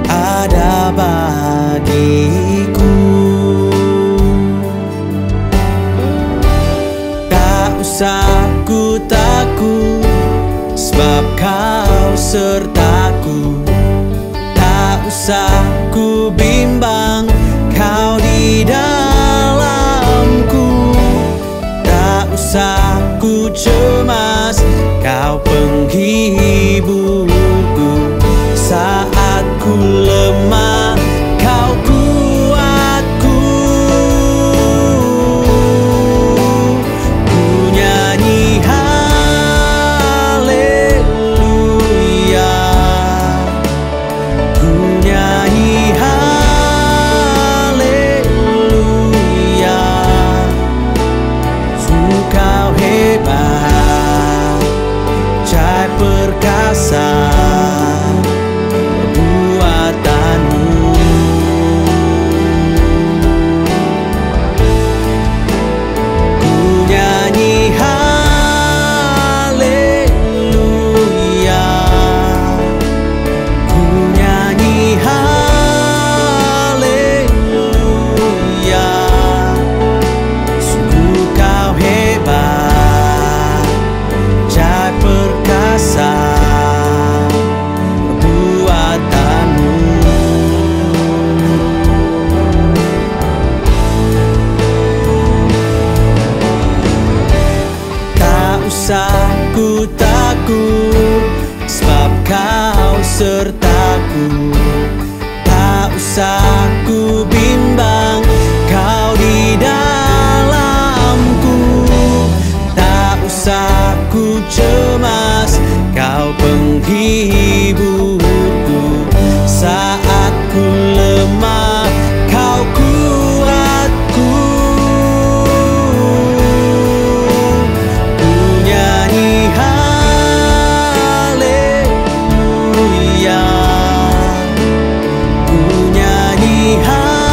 ada bagiku. Tak usah ku takut, sebab Kau sertaku. Tak usah ku bimbang, Kau di dalamku. Tak usah ku cemas, Kau penghiburku. Saat ku lemah, Kau kuatku. Ku nyanyi haleluya, ku nyanyi haleluya. Sungguh Kau hebat, ajaib perkasa perbuatanmu. Ku nyanyi haleluya, ku nyanyi haleluya. Sungguh Kau hebat, ajaib perkasa perbuatanmu. Tak usah ku takut, sebab Kau sertaku. Tak usah ku bimbang, Kau di dalamku. Tak usah ku cemas, Kau penghiburku. Saat ku lemah, Kau kuatku. Ku nyanyi haleluya, ku nyanyi haleluya.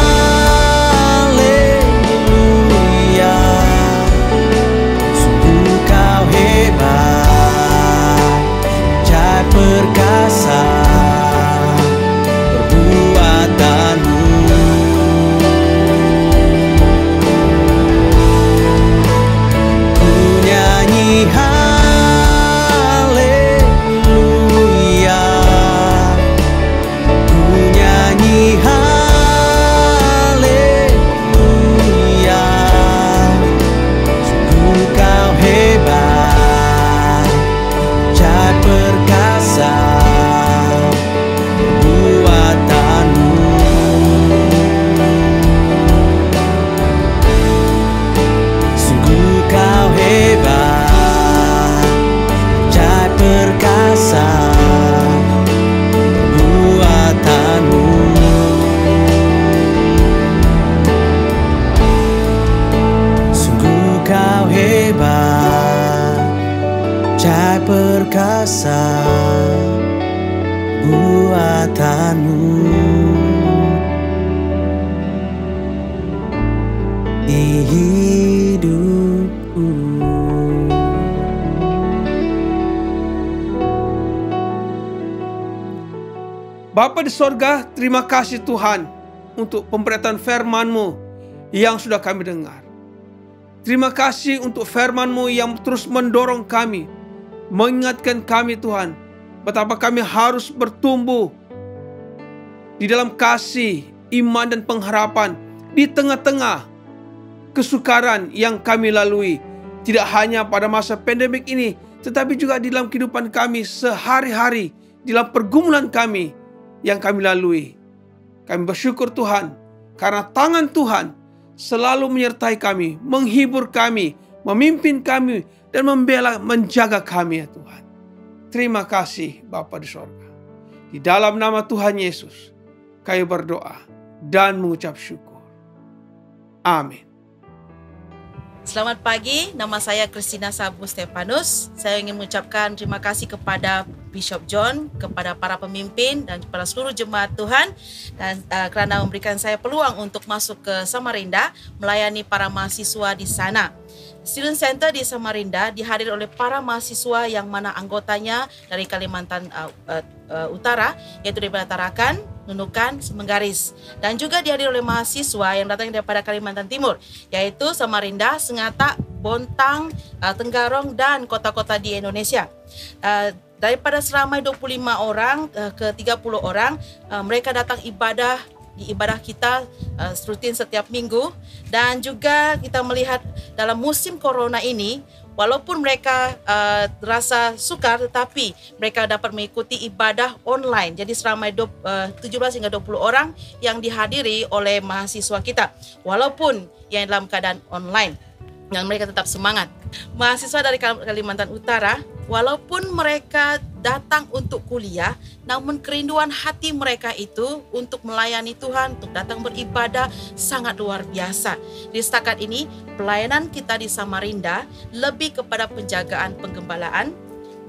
perkasa buatanmu di hidupku. Bapa di sorga, terima kasih Tuhan untuk pemberitaan firman-Mu yang sudah kami dengar. Terima kasih untuk firman-Mu yang terus mendorong kami, mengingatkan kami Tuhan, betapa kami harus bertumbuh di dalam kasih, iman dan pengharapan di tengah-tengah kesukaran yang kami lalui. Tidak hanya pada masa pandemik ini, tetapi juga di dalam kehidupan kami sehari-hari, di dalam pergumulan kami yang kami lalui. Kami bersyukur Tuhan, karena tangan Tuhan selalu menyertai kami, menghibur kami, memimpin kami, dan membela, menjaga kami ya Tuhan. Terima kasih Bapa di sorga. Di dalam nama Tuhan Yesus, kami berdoa dan mengucap syukur. Amin. Selamat pagi, nama saya Christina Sabu Stefanus. Saya ingin mengucapkan terima kasih kepada Bishop John, kepada para pemimpin dan kepada seluruh jemaat Tuhan dan kerana memberikan saya peluang untuk masuk ke Samarinda melayani para mahasiswa di sana. Student Center di Samarinda dihadiri oleh para mahasiswa yang mana anggotanya dari Kalimantan Utara, yaitu daripada Tarakan, Nunukan, Semenggaris, dan juga dihadiri oleh mahasiswa yang datang daripada Kalimantan Timur, yaitu Samarinda, Sengatak, Bontang, Tenggarong, dan kota-kota di Indonesia. Daripada seramai 25 orang ke 30 orang, mereka datang di ibadah kita rutin setiap minggu. Dan juga kita melihat dalam musim corona ini, walaupun mereka terasa sukar, tetapi mereka dapat mengikuti ibadah online. Jadi seramai 17 hingga 20 orang yang dihadiri oleh mahasiswa kita, walaupun yang dalam keadaan online, dan mereka tetap semangat. Mahasiswa dari Kalimantan Utara, walaupun mereka datang untuk kuliah, namun kerinduan hati mereka itu untuk melayani Tuhan, untuk datang beribadah sangat luar biasa. Di setakat ini, pelayanan kita di Samarinda lebih kepada penjagaan penggembalaan,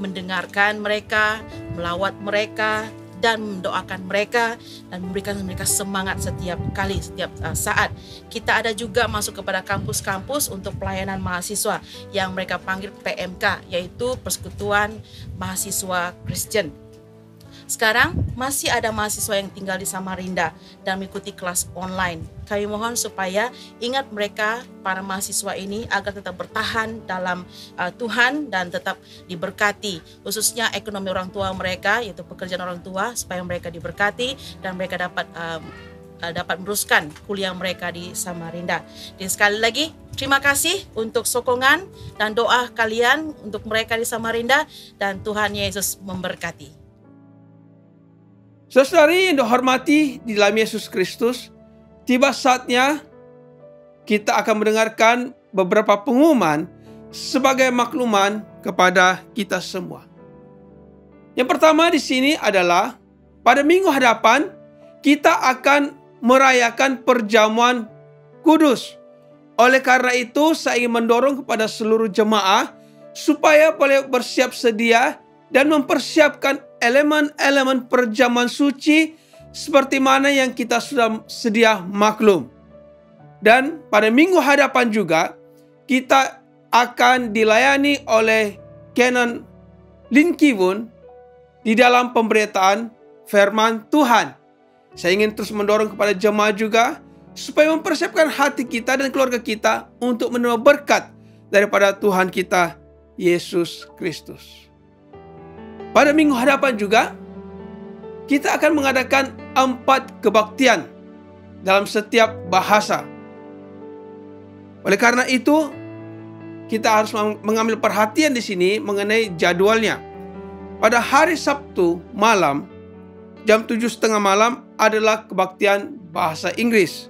mendengarkan mereka, melawat mereka, dan mendoakan mereka dan memberikan mereka semangat setiap kali, setiap saat. Kita ada juga masuk kepada kampus-kampus untuk pelayanan mahasiswa yang mereka panggil PMK, yaitu Persekutuan Mahasiswa Kristen. Sekarang masih ada mahasiswa yang tinggal di Samarinda dan mengikuti kelas online. Kami mohon supaya ingat mereka, para mahasiswa ini, agar tetap bertahan dalam Tuhan dan tetap diberkati, khususnya ekonomi orang tua mereka, yaitu pekerjaan orang tua, supaya mereka diberkati dan mereka dapat meneruskan kuliah mereka di Samarinda. Dan sekali lagi, terima kasih untuk sokongan dan doa kalian untuk mereka di Samarinda, dan Tuhan Yesus memberkati. Saudari yang dihormati di dalam Yesus Kristus, tiba saatnya kita akan mendengarkan beberapa pengumuman sebagai makluman kepada kita semua. Yang pertama di sini adalah pada minggu hadapan kita akan merayakan perjamuan kudus. Oleh karena itu, saya ingin mendorong kepada seluruh jemaah supaya boleh bersiap sedia dan mempersiapkan elemen-elemen perjamuan suci seperti mana yang kita sudah sedia maklum. Dan pada minggu hadapan juga kita akan dilayani oleh Canon Lin Ki-woon di dalam pemberitaan firman Tuhan. Saya ingin terus mendorong kepada jemaah juga supaya mempersiapkan hati kita dan keluarga kita untuk menerima berkat daripada Tuhan kita Yesus Kristus. Pada minggu hadapan juga kita akan mengadakan 4 kebaktian dalam setiap bahasa. Oleh karena itu, kita harus mengambil perhatian di sini mengenai jadwalnya. Pada hari Sabtu malam, jam 7:30 malam adalah kebaktian bahasa Inggris.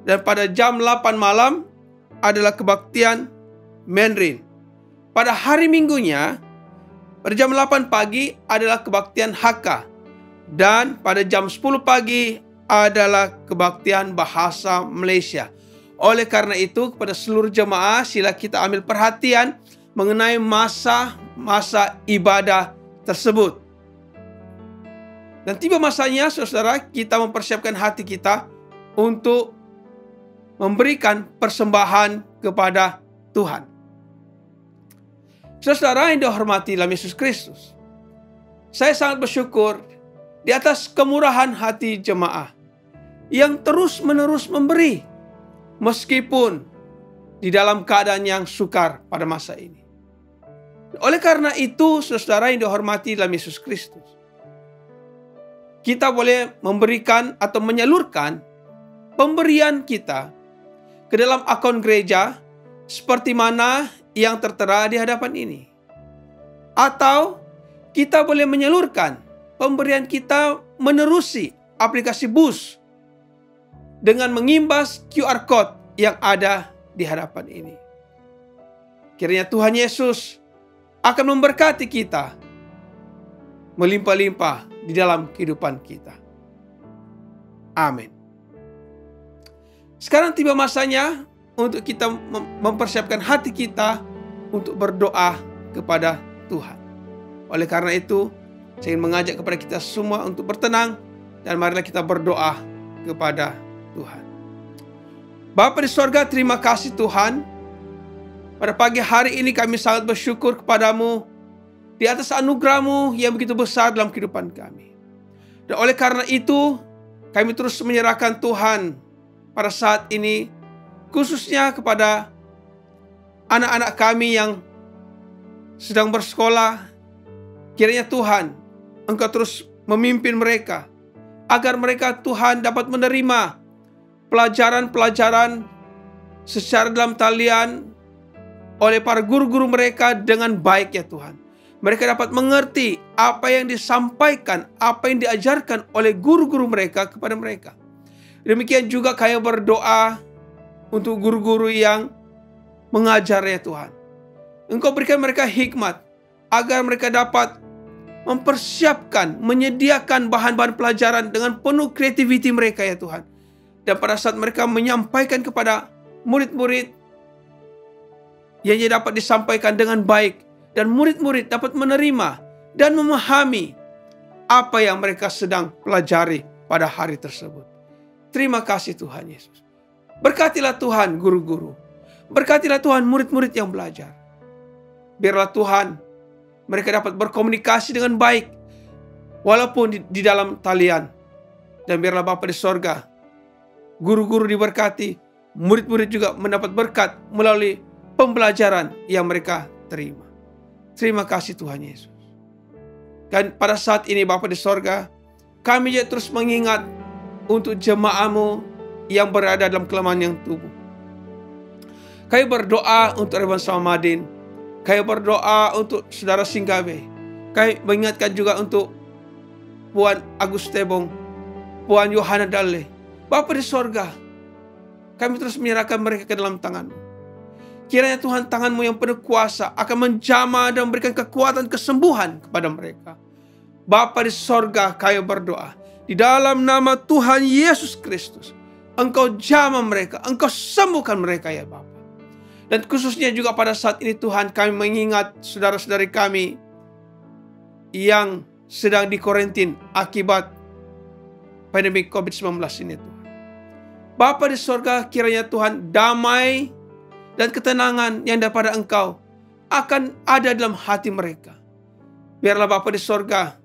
Dan pada jam 8 malam adalah kebaktian Mandarin. Pada hari Minggunya, pada jam 8 pagi adalah kebaktian Hakka. Dan pada jam 10 pagi adalah kebaktian bahasa Malaysia. Oleh karena itu, kepada seluruh jemaah, sila kita ambil perhatian mengenai masa ibadah tersebut. Dan tiba masanya, saudara, kita mempersiapkan hati kita untuk memberikan persembahan kepada Tuhan. Saudara yang dihormati dalam Yesus Kristus, saya sangat bersyukur di atas kemurahan hati jemaah yang terus-menerus memberi, meskipun di dalam keadaan yang sukar pada masa ini. Oleh karena itu, saudara yang dihormati dalam Yesus Kristus, kita boleh memberikan atau menyalurkan pemberian kita ke dalam akun gereja seperti mana yang tertera di hadapan ini. Atau kita boleh menyalurkan pemberian kita menerusi aplikasi BUS dengan mengimbas QR Code yang ada di hadapan ini. Kiranya Tuhan Yesus akan memberkati kita melimpah-limpah di dalam kehidupan kita. Amin. Sekarang tiba masanya untuk kita mempersiapkan hati kita untuk berdoa kepada Tuhan. Oleh karena itu, saya ingin mengajak kepada kita semua untuk bertenang dan marilah kita berdoa kepada Tuhan. Bapa di sorga, terima kasih Tuhan. Pada pagi hari ini kami sangat bersyukur kepadamu di atas anugerah-Mu yang begitu besar dalam kehidupan kami. Dan oleh karena itu, kami terus menyerahkan Tuhan pada saat ini, khususnya kepada anak-anak kami yang sedang bersekolah. Kiranya Tuhan, Engkau terus memimpin mereka, agar mereka Tuhan dapat menerima pelajaran-pelajaran secara dalam talian oleh para guru-guru mereka dengan baik ya Tuhan. Mereka dapat mengerti apa yang disampaikan, apa yang diajarkan oleh guru-guru mereka kepada mereka. Demikian juga kami berdoa untuk guru-guru yang mengajar ya Tuhan. Engkau berikan mereka hikmat agar mereka dapat mempersiapkan, menyediakan bahan-bahan pelajaran dengan penuh kreativiti mereka ya Tuhan. Dan pada saat mereka menyampaikan kepada murid-murid, ianya dapat disampaikan dengan baik dan murid-murid dapat menerima dan memahami apa yang mereka sedang pelajari pada hari tersebut. Terima kasih Tuhan Yesus. Berkatilah Tuhan guru-guru. Berkatilah Tuhan murid-murid yang belajar. Biarlah Tuhan mereka dapat berkomunikasi dengan baik walaupun di dalam talian. Dan biarlah Bapa di sorga, guru-guru diberkati, murid-murid juga mendapat berkat melalui pembelajaran yang mereka terima. Terima kasih Tuhan Yesus. Dan pada saat ini Bapa di sorga, kami juga terus mengingat untuk jemaah-Mu yang berada dalam kelemahan yang tubuh. Kami berdoa untuk Revan Samadin. Kami berdoa untuk Saudara Singgawe. Kami mengingatkan juga untuk Puan Agus Tebong, Puan Yohana Dalle. Bapa di sorga, kami terus menyerahkan mereka ke dalam tangan-Mu. Kiranya Tuhan tangan-Mu yang penuh kuasa akan menjamah dan memberikan kekuatan kesembuhan kepada mereka. Bapa di sorga, kami berdoa di dalam nama Tuhan Yesus Kristus, Engkau jamah mereka, Engkau sembuhkan mereka ya Bapa. Dan khususnya juga pada saat ini Tuhan, kami mengingat saudara-saudari kami yang sedang dikarantina akibat pandemi COVID-19 ini Tuhan. Bapa di sorga, kiranya Tuhan damai dan ketenangan yang daripada Engkau akan ada dalam hati mereka. Biarlah Bapa di sorga,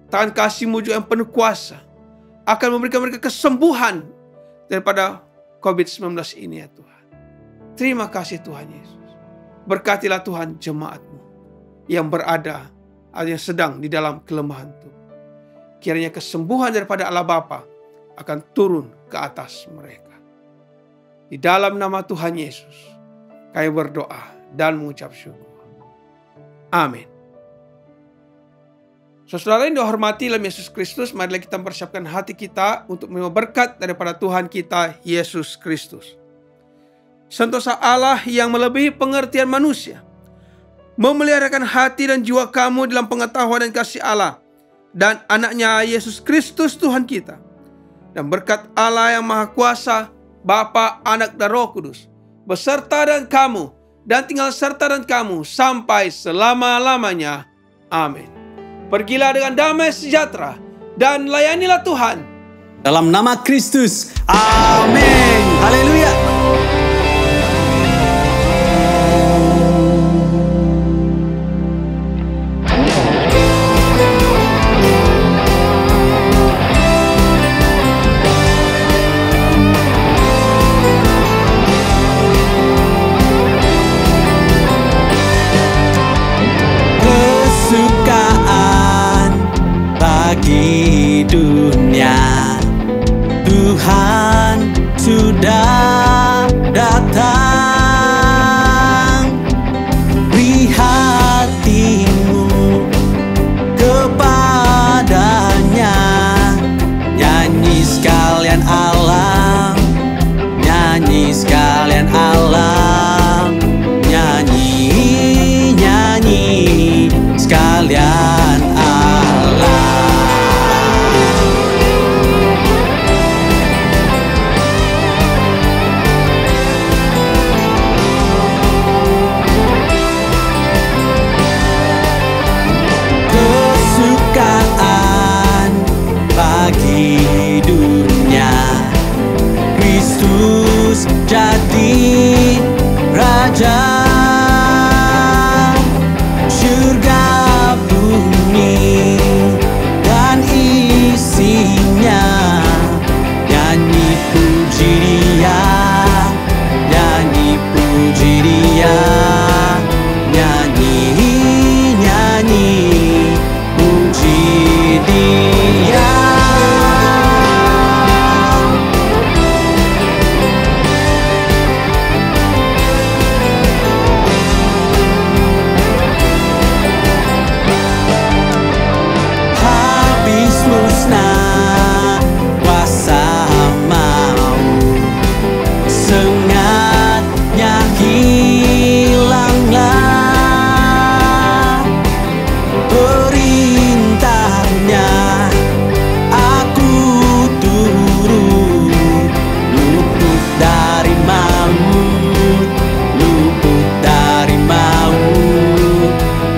tangan kasih-Mu juga yang penuh kuasa akan memberikan mereka kesembuhan daripada COVID-19 ini ya Tuhan. Terima kasih Tuhan Yesus. Berkatilah Tuhan jemaat-Mu yang berada atau yang sedang di dalam kelemahan tubuh. Kiranya kesembuhan daripada Allah Bapa akan turun ke atas mereka. Di dalam nama Tuhan Yesus, kami berdoa dan mengucap syukur. Amin. Saudara yang dihormati dalam Yesus Kristus, marilah kita mempersiapkan hati kita untuk menerima berkat daripada Tuhan kita, Yesus Kristus. Sentosa Allah yang melebihi pengertian manusia, memeliharakan hati dan jiwa kamu dalam pengetahuan dan kasih Allah dan anaknya Yesus Kristus Tuhan kita. Dan berkat Allah yang Maha Kuasa, Bapa, Anak, dan Roh Kudus, beserta dan kamu dan tinggal serta dan kamu sampai selama-lamanya. Amin. Pergilah dengan damai sejahtera dan layanilah Tuhan. Dalam nama Kristus. Amin. Haleluya. Kesukaan bagi dunia, Tuhan sudah datang. Beri hatimu kepadanya. Nyanyi sekalian alam, nyanyi sekalian alam, nyanyi, nyanyi sekalian alam. Kesukaan bagi dunia, Kristus jadi Raja. Surga bumi dan isinya, nyanyi puji Dia, nyanyi puji Dia, nyanyi, nyanyi puji Dia. Habis musnah kuasa maut, sengatnya hilanglah. Perintahnya aku turut, luput dari maut, luput dari maut,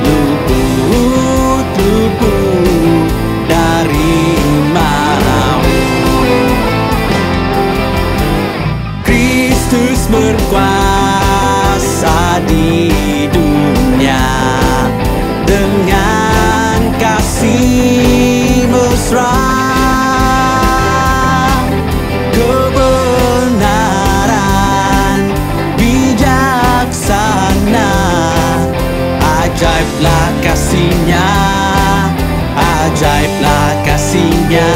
luput, luput dari maut. Kristus berkuasa di dunia dengan kasih mesra, kebenaran bijaksana. Ajaiblah kasih-Nya, ajaiblah kasih-Nya,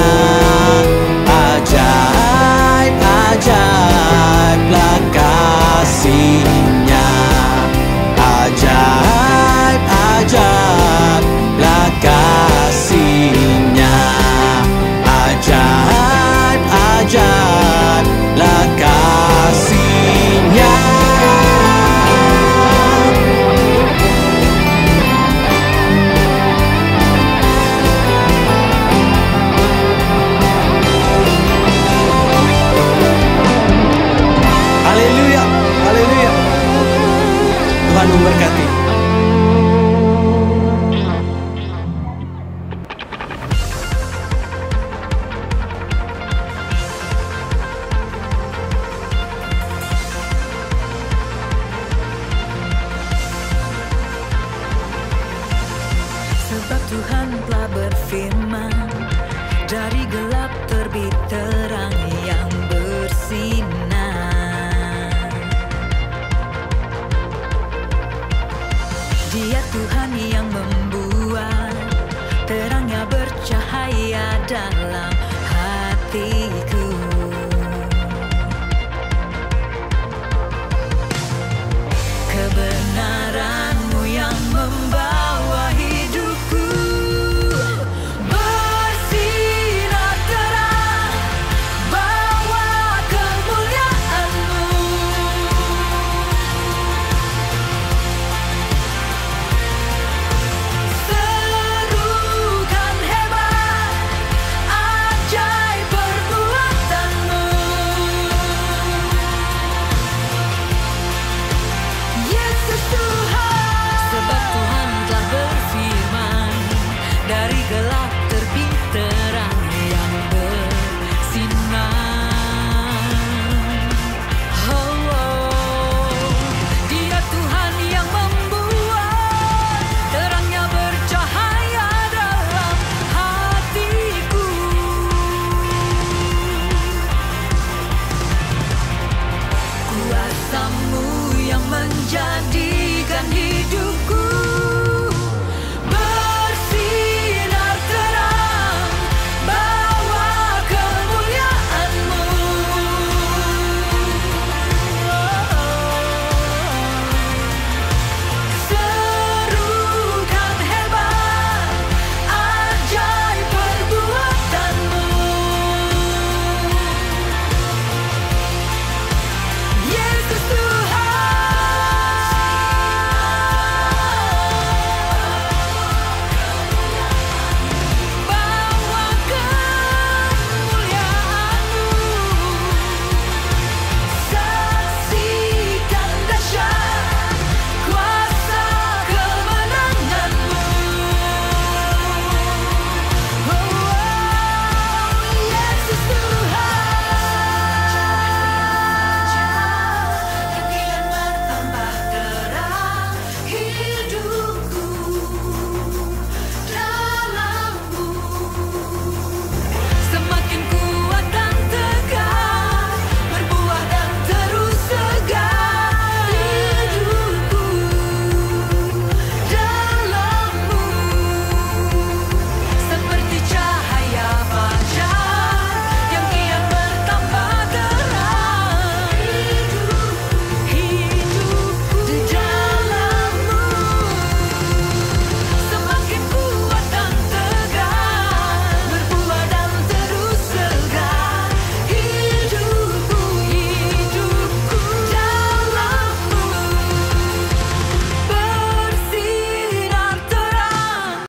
ajaib, ajaiblah kasih-Nya, ajaib, ajaiblah kasih-Nya, ajaib, ajaiblah kasih-Nya. Haleluya, haleluya. Tuhan memberkati. Sebab Tuhan telah berfirman, dari gelap terbit terang yang bersinar. Dia Tuhan yang membuat terangnya bercahaya dalam hatiku. Kebenaran-Mu yang membawa hidupku bersinar terang, bawa kemuliaan-Mu. Serukan hebat menjadi